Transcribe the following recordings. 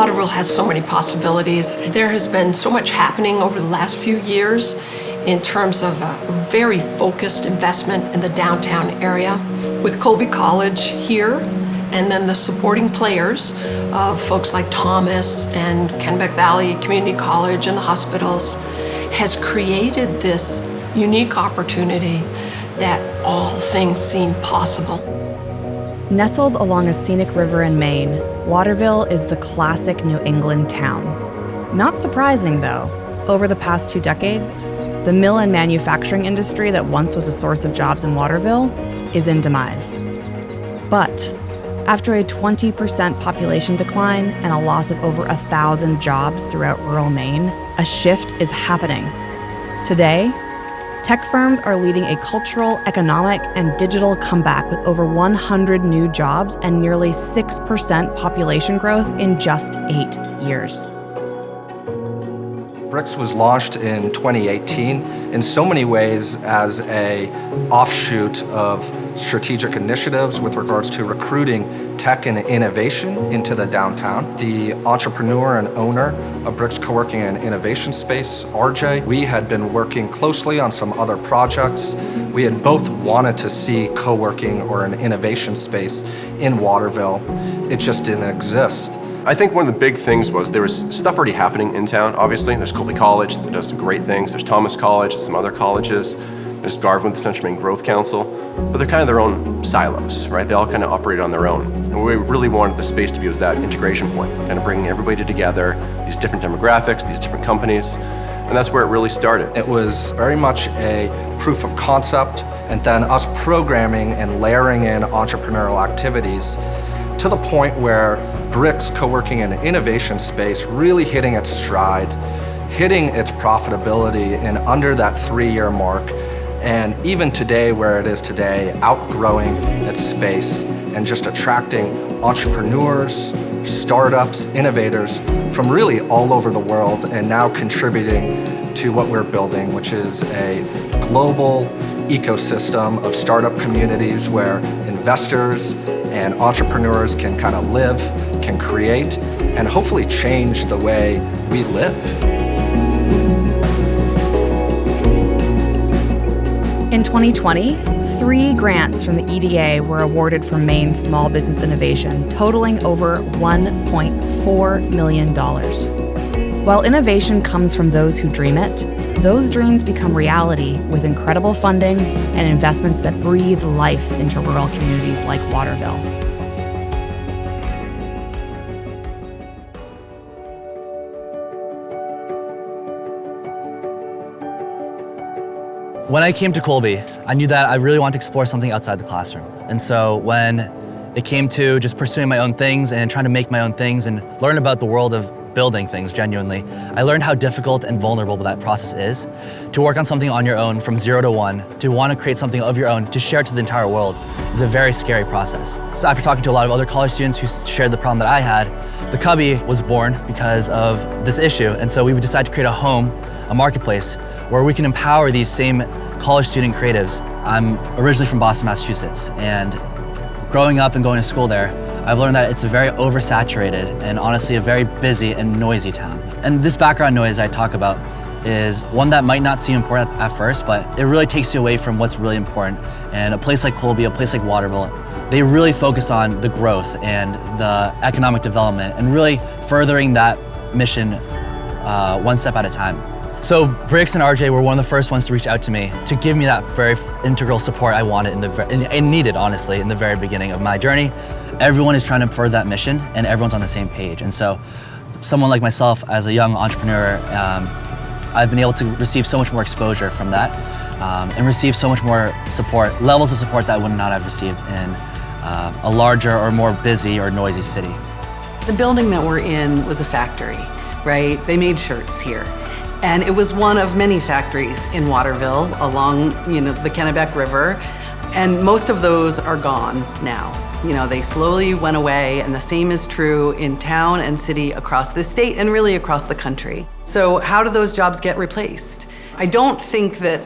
Waterville has so many possibilities. There has been so much happening over the last few years in terms of a very focused investment in the downtown area. With Colby College here, and then the supporting players of folks like Thomas and Kennebec Valley Community College and the hospitals, has created this unique opportunity that all things seem possible. Nestled along a scenic river in Maine, Waterville is the classic New England town. Not surprising, though. Over the past 2 decades, the mill and manufacturing industry that once was a source of jobs in Waterville is in demise. But after a 20% population decline and a loss of over 1,000 jobs throughout rural Maine, a shift is happening. Today, tech firms are leading a cultural, economic, and digital comeback with over 100 new jobs and nearly 6% population growth in just 8 years. Bricks was launched in 2018 in so many ways as an offshoot of strategic initiatives with regards to recruiting tech and innovation into the downtown. The entrepreneur and owner of Bricks Coworking and Innovation Space, RJ, we had been working closely on some other projects. We had both wanted to see co-working or an innovation space in Waterville. It just didn't exist. I think one of the big things was there was stuff already happening in town, obviously. There's Colby College that does some great things. There's Thomas College and some other colleges. There's Garvin with the Central Maine Growth Council. But they're kind of their own silos, right? They all kind of operate on their own. And we really wanted the space to be was that integration point, kind of bringing everybody together, these different demographics, these different companies. And that's where it really started. It was very much a proof of concept, and then us programming and layering in entrepreneurial activities to the point where Bricks Coworking and Innovation Space really hitting its stride, hitting its profitability in under that 3-year mark, and even today where it is today, outgrowing its space and just attracting entrepreneurs, startups, innovators from really all over the world, and now contributing to what we're building, which is a global ecosystem of startup communities where investors and entrepreneurs can kind of live, can create, and hopefully change the way we live. In 2020, 3 grants from the EDA were awarded for Maine's small business innovation, totaling over $1.4 million. While innovation comes from those who dream it, those dreams become reality with incredible funding and investments that breathe life into rural communities like Waterville. When I came to Colby, I knew that I really wanted to explore something outside the classroom. And so when it came to just pursuing my own things and trying to make my own things and learn about the world of building things genuinely, I learned how difficult and vulnerable that process is. To work on something on your own from 0 to 1, to want to create something of your own, to share it to the entire world, is a very scary process. So after talking to a lot of other college students who shared the problem that I had, the Cubby was born because of this issue. And so we decided to create a home, a marketplace, where we can empower these same college student creatives. I'm originally from Boston, Massachusetts, and growing up and going to school there, I've learned that it's a very oversaturated and honestly a very busy and noisy town. And this background noise I talk about is one that might not seem important at first, but it really takes you away from what's really important. And a place like Colby, a place like Waterville, they really focus on the growth and the economic development and really furthering that mission one step at a time. So Bricks and RJ were one of the first ones to reach out to me to give me that very integral support I wanted and needed, honestly, in the very beginning of my journey. Everyone is trying to further that mission and everyone's on the same page. And so someone like myself as a young entrepreneur, I've been able to receive so much more exposure from that and receive so much more support, levels of support that I would not have received in a larger or more busy or noisy city. The building that we're in was a factory, right? They made shirts here. And it was one of many factories in Waterville along, the Kennebec River. And most of those are gone now. They slowly went away, and the same is true in town and city across the state and really across the country. So how do those jobs get replaced? I don't think that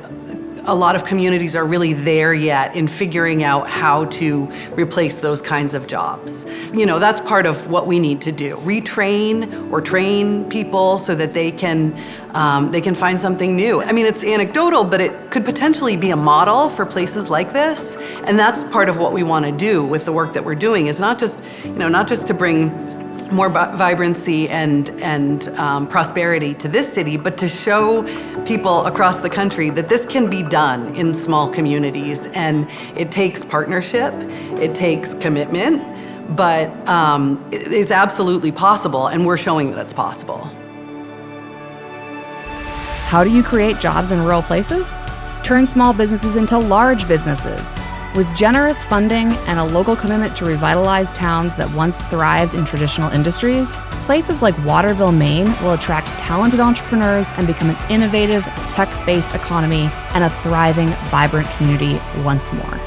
a lot of communities are really there yet in figuring out how to replace those kinds of jobs. That's part of what we need to do. Retrain or train people so that they can find something new. I mean, it's anecdotal, but it could potentially be a model for places like this. And that's part of what we want to do with the work that we're doing, is not just to bring more vibrancy and prosperity to this city, but to show people across the country that this can be done in small communities. And it takes partnership, it takes commitment, but it's absolutely possible, and we're showing that it's possible. How do you create jobs in rural places? Turn small businesses into large businesses. With generous funding and a local commitment to revitalize towns that once thrived in traditional industries, places like Waterville, Maine will attract talented entrepreneurs and become an innovative, tech-based economy and a thriving, vibrant community once more.